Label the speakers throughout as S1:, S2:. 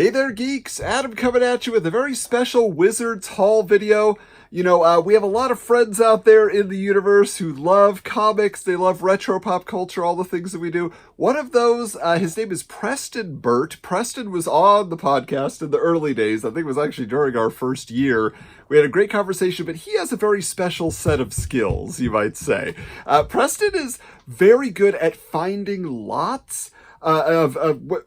S1: Hey there, geeks! Adam coming at you with a very special Wizards Haul video. We have a lot of friends out there in the universe who love comics, they love retro pop culture, all the things that we do. One of those, his name is Preston Burt. Preston was on the podcast in the early days. I think it was actually during our first year. We had a great conversation, but he has a very special set of skills, you might say. Preston is very good at finding lots of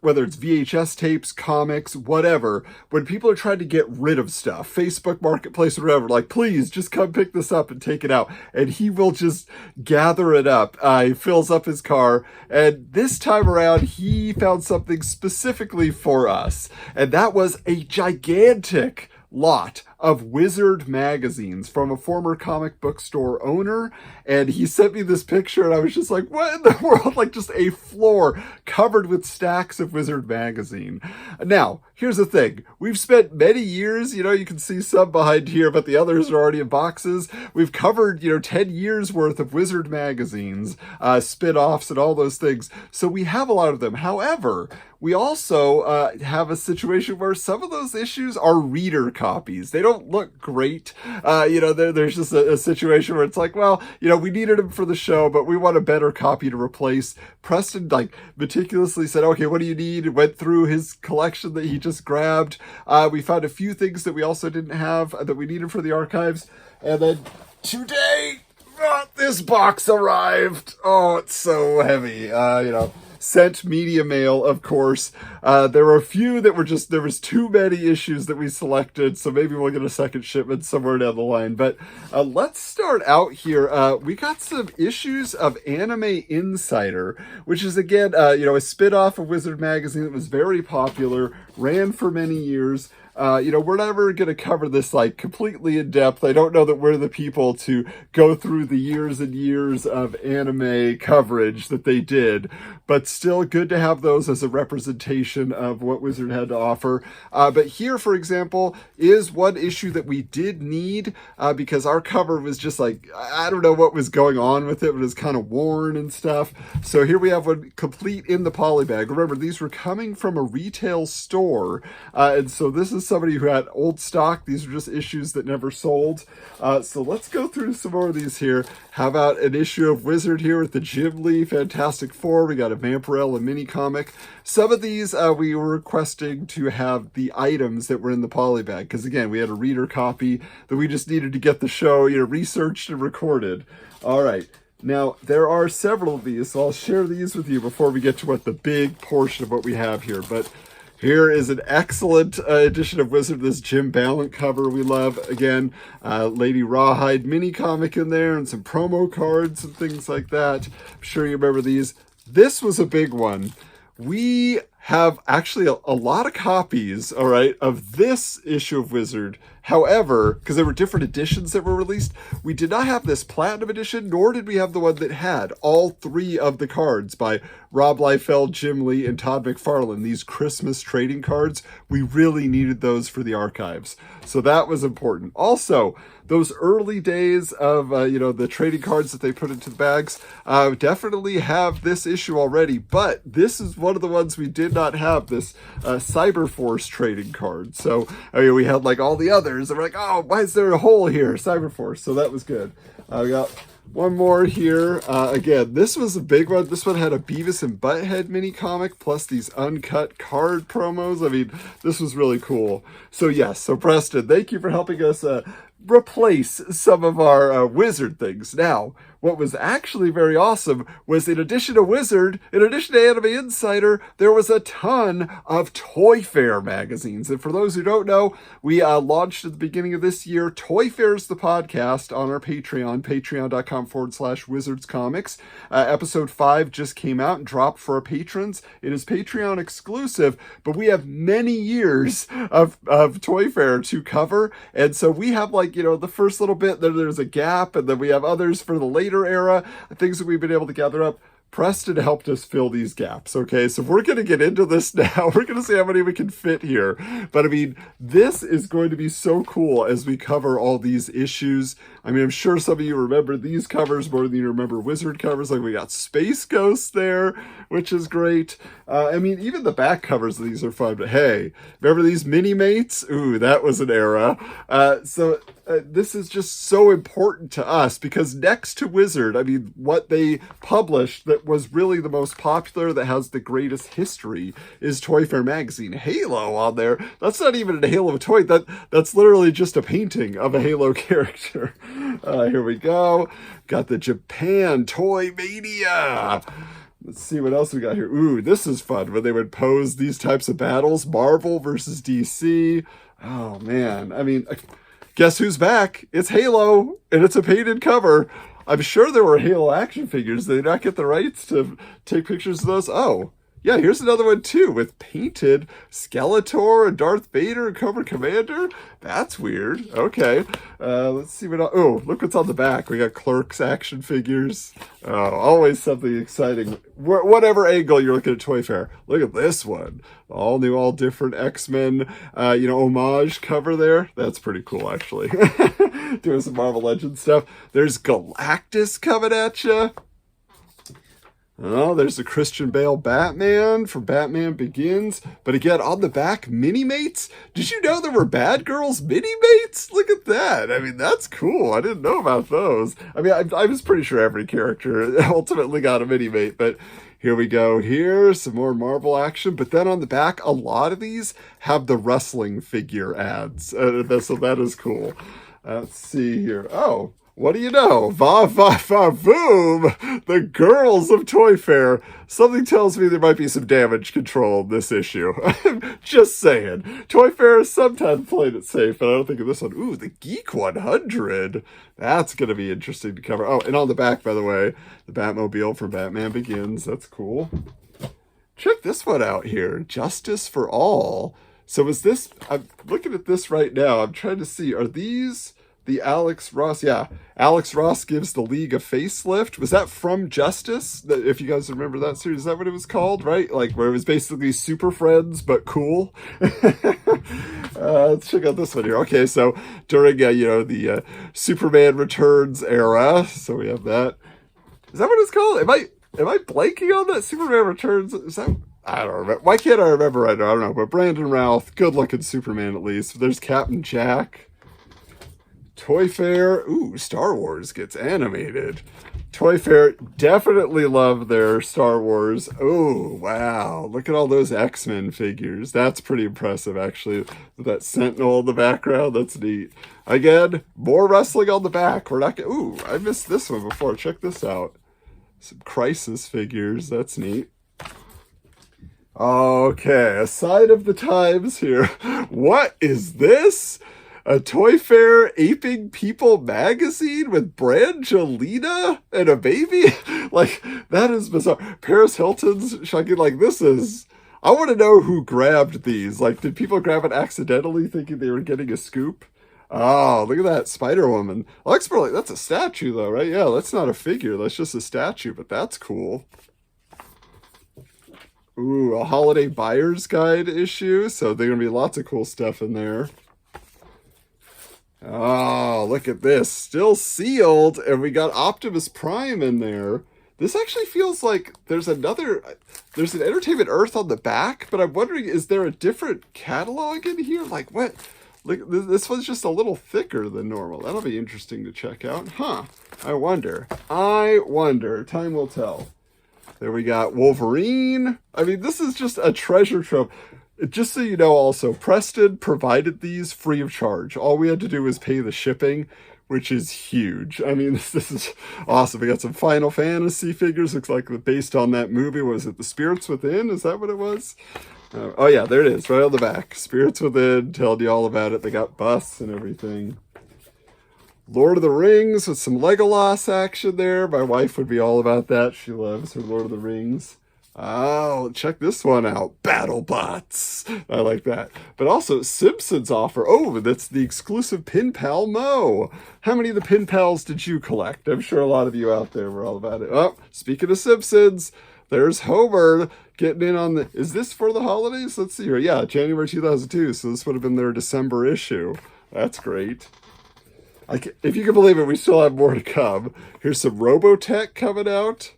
S1: whether it's VHS tapes, comics, whatever, when people are trying to get rid of stuff, Facebook Marketplace or whatever, like, please just come pick this up and take it out. And he will just gather it up. He fills up his car. And this time around, he found something specifically for us. And that was a gigantic lot of Wizard magazines from a former comic book store owner. And he sent me this picture and I was just like, what in the world? Like just a floor covered with stacks of Wizard magazine. Now, here's the thing. We've spent many years, you can see some behind here, but the others are already in boxes. We've covered, 10 years worth of Wizard magazines, spin-offs and all those things. So we have a lot of them. However, we also have a situation where some of those issues are reader copies. They don't look great. There's just a situation where it's like, well, we needed them for the show, but we want a better copy to replace. Preston, meticulously said, okay, what do you need? Went through his collection that he just grabbed. We found a few things that we also didn't have that we needed for the archives. And then today, this box arrived. Oh, it's so heavy. Sent media mail, of course. There were a few that were there was too many issues that we selected, so maybe we'll get a second shipment somewhere down the line. But let's start out here. We got some issues of Anime Insider, which is, again, a spin-off of Wizard Magazine that was very popular, ran for many years. We're never going to cover this completely in depth. I don't know that we're the people to go through the years and years of anime coverage that they did, but still good to have those as a representation of what Wizard had to offer. But here, for example, is one issue that we did need because our cover was just I don't know what was going on with it, but it was kind of worn and stuff. So here we have one complete in the polybag. Remember, these were coming from a retail store, and so this is somebody who had old stock. These are just issues that never sold. So let's go through some more of these here. How about an issue of Wizard here with the Jim Lee Fantastic Four? We got a Vampirella mini comic. Some of these we were requesting to have the items that were in the polybag because, again, we had a reader copy that we just needed to get the show researched and recorded. All right. Now, there are several of these, so I'll share these with you before we get to what the big portion of what we have here. But here is an excellent edition of Wizard, this Jim Ballant cover we love. Again, Lady Rawhide mini comic in there and some promo cards and things like that. I'm sure you remember these. This was a big one. We have actually a lot of copies, all right, of this issue of Wizard. However, because there were different editions that were released, we did not have this Platinum edition, nor did we have the one that had all three of the cards by Rob Liefeld, Jim Lee, and Todd McFarlane. These Christmas trading cards, we really needed those for the archives. So that was important. Also, those early days of, the trading cards that they put into the bags, definitely have this issue already, but this is one of the ones we did not have, this Cyberforce trading card. So, we had all the others, and we're like, oh, why is there a hole here? Cyberforce. So that was good. We got one more here. Again, this was a big one. This one had a Beavis and Butthead mini comic, plus these uncut card promos. I mean, this was really cool. So yes, so Preston, thank you for helping us replace some of our Wizard things. Now, what was actually very awesome was, in addition to Wizard, in addition to Anime Insider, there was a ton of ToyFare magazines. And for those who don't know, we launched at the beginning of this year ToyFare's the podcast on our Patreon, patreon.com/wizardscomics. Episode 5 just came out and dropped for our patrons. It is Patreon exclusive, but we have many years of ToyFare to cover. And so we have the first little bit, then there's a gap, and then we have others for the later era, things that we've been able to gather up. Preston helped us fill these gaps, okay? So we're going to get into this now. We're going to see how many we can fit here. But I mean, this is going to be so cool as we cover all these issues. I mean, I'm sure some of you remember these covers more than you remember Wizard covers. Like we got Space Ghost there, which is great. I mean, even the back covers of these are fun. But hey, remember these Mini-Mates? Ooh, that was an era. This is just so important to us because next to Wizard, I mean, what they published that was really the most popular, that has the greatest history, is ToyFare magazine. Halo on there. That's not even a Halo toy. That's literally just a painting of a Halo character. Here we go. Got the Japan Toy Mania. Let's see what else we got here. Ooh, this is fun when they would pose these types of battles. Marvel versus DC. Oh, man. I mean, guess who's back? It's Halo, and it's a painted cover. I'm sure there were Halo action figures. Did they not get the rights to take pictures of those? Oh, yeah, here's another one, too, with painted Skeletor and Darth Vader and Cobra Commander. That's weird. Okay. Let's see what else. Oh, look what's on the back. We got Clerks action figures. Oh, always something exciting. Whatever angle you're looking at ToyFare. Look at this one. All new, all different X-Men, homage cover there. That's pretty cool, actually. Doing some Marvel Legends stuff. There's Galactus coming at you. Oh, there's the Christian Bale Batman from Batman Begins. But again, on the back, Mini-Mates. Did you know there were Bad Girls Mini-Mates? Look at that. I mean, that's cool. I didn't know about those. I mean, I was pretty sure every character ultimately got a Mini-Mate, but here we go. Here, some more Marvel action. But then on the back, a lot of these have the wrestling figure ads. So that is cool. Let's see here. Oh. What do you know? Va, va, va, boom! The girls of ToyFare. Something tells me there might be some damage control in this issue. I'm just saying. ToyFare has sometimes played it safe, but I don't think of this one. Ooh, the Geek 100. That's going to be interesting to cover. Oh, and on the back, by the way, the Batmobile from Batman Begins. That's cool. Check this one out here. Justice for All. So is this... I'm looking at this right now. I'm trying to see. Are these... the Alex Ross, yeah. Alex Ross gives the League a facelift. Was that from Justice? If you guys remember that series, is that what it was called, right? Like, where it was basically Super Friends, but cool. Let's check out this one here. Okay, so during, the Superman Returns era, so we have that. Is that what it's called? Am I blanking on that? Superman Returns, is that... I don't remember. Why can't I remember right now? I don't know. But Brandon Routh, good-looking Superman at least. There's Captain Jack. ToyFare, ooh, Star Wars gets animated. ToyFare definitely love their Star Wars. Oh, wow. Look at all those X-Men figures. That's pretty impressive, actually. With that Sentinel in the background, that's neat. Again, more wrestling on the back. We're not ooh, I missed this one before. Check this out. Some Crisis figures. That's neat. Okay, a sign of the times here. What is this? A ToyFare Aping People magazine with Brangelina and a baby? Like, that is bizarre. Paris Hilton's shocking. Like, this is... I want to know who grabbed these. Like, did people grab it accidentally thinking they were getting a scoop? Oh, look at that Spider-Woman. Like, that's a statue, though, right? Yeah, that's not a figure. That's just a statue, but that's cool. Ooh, a holiday buyer's guide issue. So there's going to be lots of cool stuff in there. Oh, look at this. Still sealed, and we got Optimus Prime in there. This actually feels like there's an Entertainment Earth on the back, but I'm wondering, is there a different catalog in here? Like, what? Look, this one's just a little thicker than normal. That'll be interesting to check out. Huh. I wonder. Time will tell. There we got Wolverine. I mean, this is just a treasure trove. Just so you know also, Preston provided these free of charge. All we had to do was pay the shipping, which is huge. I mean, this is awesome. We got some Final Fantasy figures. Looks like based on that movie. Was it The Spirits Within? Is that what it was? Oh yeah, there it is, right on the back. Spirits Within, telling you all about it. They got busts and everything. Lord of the Rings with some Legolas action there. My wife would be all about that. She loves her Lord of the Rings. Oh, check this one out. BattleBots. I like that. But also, Simpsons offer. Oh, that's the exclusive Pin Pal Mo. How many of the Pin Pals did you collect? I'm sure a lot of you out there were all about it. Oh, speaking of Simpsons, there's Homer getting in on the. Is this for the holidays? Let's see here. Yeah, January 2002. So this would have been their December issue. That's great. If you can believe it, we still have more to come. Here's some Robotech coming out.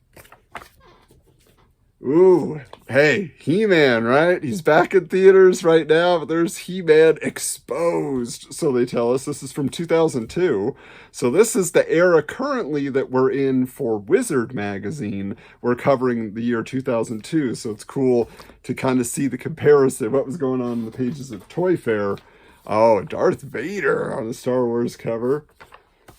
S1: Ooh, hey, He-Man, right? He's back in theaters right now, but there's He-Man Exposed. So they tell us this is from 2002. So this is the era currently that we're in for Wizard magazine. We're covering the year 2002, so it's cool to kind of see the comparison, what was going on in the pages of ToyFare. Oh, Darth Vader on a Star Wars cover.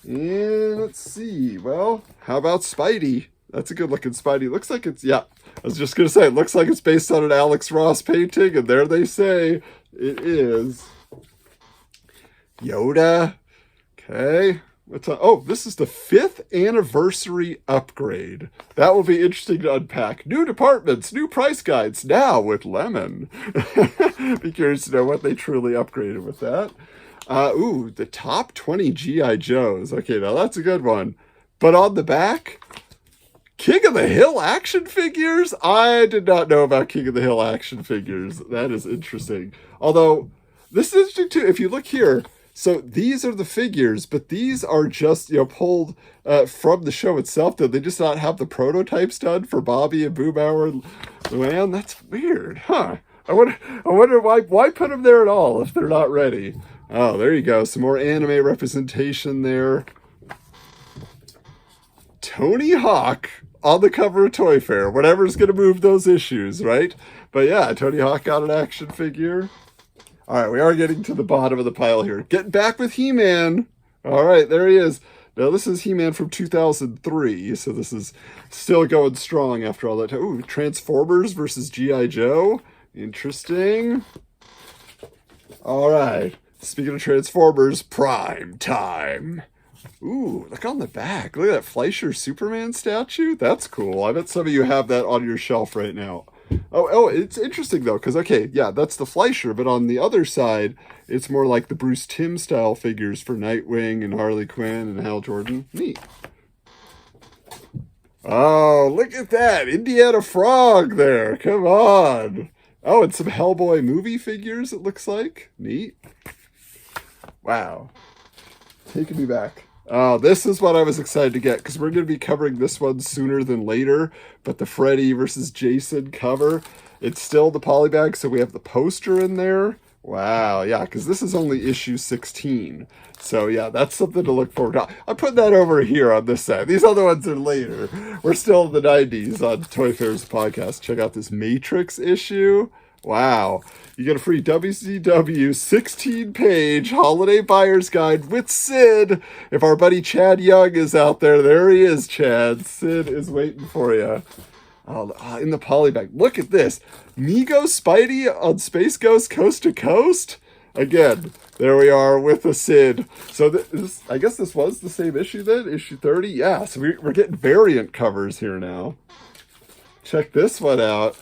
S1: And let's see, well, how about Spidey? That's a good looking Spidey. Looks like it's, yeah, I was just going to say, it looks like it's based on an Alex Ross painting, and there they say it is. Yoda. Okay. Oh, this is the 5th anniversary upgrade. That will be interesting to unpack. New departments, new price guides, now with Lemon. Be curious to know what they truly upgraded with that. Ooh, the top 20 G.I. Joes. Okay, now that's a good one. But on the back, King of the Hill action figures? I did not know about King of the Hill action figures. That is interesting. Although, this is interesting too. If you look here, so these are the figures, but these are just, pulled from the show itself. Though they just not have the prototypes done for Bobby and Boomhauer and Luann. That's weird, huh? I wonder why put them there at all if they're not ready. Oh, there you go. Some more anime representation there. Tony Hawk on the cover of ToyFare. Whatever's going to move those issues, right? But yeah, Tony Hawk got an action figure. All right, we are getting to the bottom of the pile here. Getting back with He-Man. All right, there he is. Now, this is He-Man from 2003, so this is still going strong after all that time. Ooh, Transformers versus G.I. Joe. Interesting. All right. Speaking of Transformers, prime time. Ooh, look on the back. Look at that Fleischer Superman statue. That's cool. I bet some of you have that on your shelf right now. Oh, it's interesting though, because okay, yeah, that's the Fleischer, but on the other side, it's more like the Bruce Timm style figures for Nightwing and Harley Quinn and Hal Jordan. Neat. Oh, look at that. Indiana Frog there. Come on. Oh, and some Hellboy movie figures, it looks like. Neat. Wow. Taking me back. Oh, this is what I was excited to get, because we're going to be covering this one sooner than later, but the Freddy versus Jason cover, it's still the polybag, so we have the poster in there. Wow, yeah, because this is only issue 16. So yeah, that's something to look forward to. I put that over here on this side. These other ones are later. We're still in the 90s on ToyFare's podcast. Check out this Matrix issue. Wow. You get a free WCW 16-page holiday buyer's guide with Sid. If our buddy Chad Young is out there he is, Chad. Sid is waiting for you. Oh, in the polybag. Look at this. Mego Spidey on Space Ghost Coast to Coast. Again, there we are with the Sid. So this, I guess this was the same issue then? Issue 30? Yeah, so we're getting variant covers here now. Check this one out.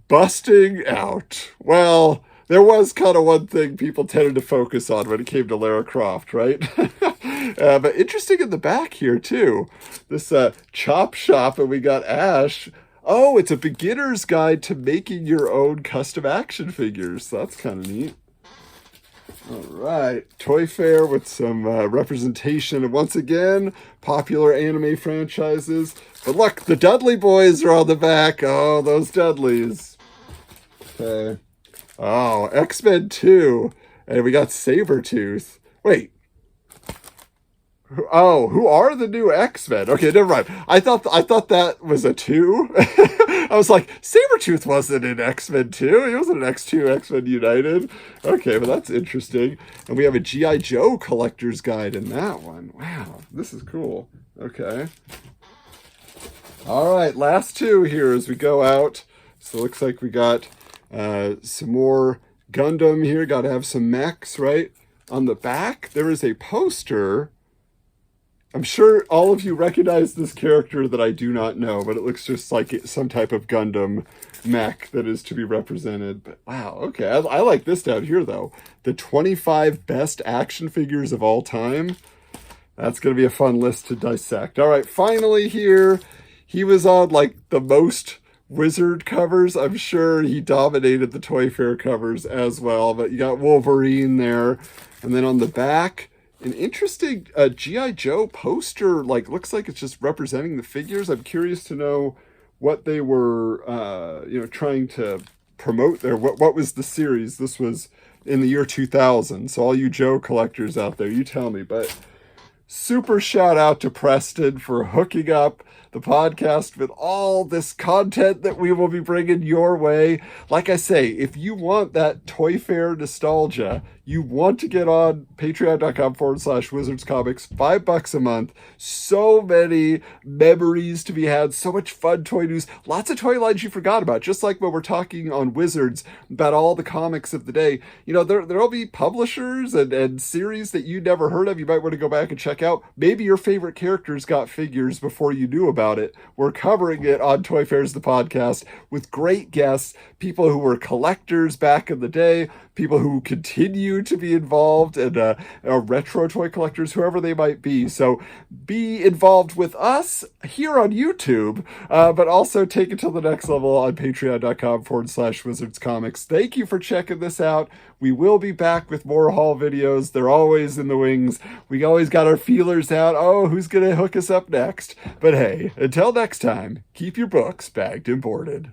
S1: Busting out. Well, there was kind of one thing people tended to focus on when it came to Lara Croft, right? But interesting in the back here, too. This chop shop, and we got Ash. Oh, it's a beginner's guide to making your own custom action figures. That's kind of neat. All right, ToyFare with some representation of, once again, popular anime franchises. But look, the Dudley boys are on the back. Oh, those Dudleys. Okay. Oh, X-Men 2. And we got Sabretooth. Wait. Oh, who are the new X-Men? Okay, never mind. I thought that was a 2. I was like, Sabretooth wasn't in X-Men 2. He wasn't in X2, X-Men United. Okay, but that's interesting. And we have a G.I. Joe collector's guide in that one. Wow, this is cool. Okay. All right, last two here as we go out. So it looks like we got some more Gundam here. Got to have some mechs, right? On the back, there is a poster. I'm sure all of you recognize this character that I do not know, but it looks just like some type of Gundam mech that is to be represented. But wow, okay. I like this down here, though. The 25 best action figures of all time. That's going to be a fun list to dissect. All right, finally here, he was on like the most Wizard covers. I'm sure he dominated the ToyFare covers as well, but you got Wolverine there. And then on the back, an interesting G.I. Joe poster, like looks like it's just representing the figures. I'm curious to know what they were, trying to promote there. What was the series? This was in the year 2000. So all you Joe collectors out there, you tell me. But super shout out to Preston for hooking up the podcast with all this content that we will be bringing your way. Like I say, if you want that ToyFare nostalgia, you want to get on patreon.com/Wizards Comics, $5 a month. So many memories to be had, so much fun toy news, lots of toy lines you forgot about. Just like when we're talking on Wizards about all the comics of the day, there'll be publishers and series that you never heard of. You might want to go back and check out. Maybe your favorite characters got figures before you knew about it. We're covering it on ToyFare's the podcast with great guests, people who were collectors back in the day, people who continue to be involved, and retro toy collectors, whoever they might be. So be involved with us here on YouTube, but also take it to the next level on patreon.com/Wizards Comics. Thank you for checking this out. We will be back with more haul videos. They're always in the wings. We always got our feelers out. Oh, who's going to hook us up next? But hey, until next time, keep your books bagged and boarded.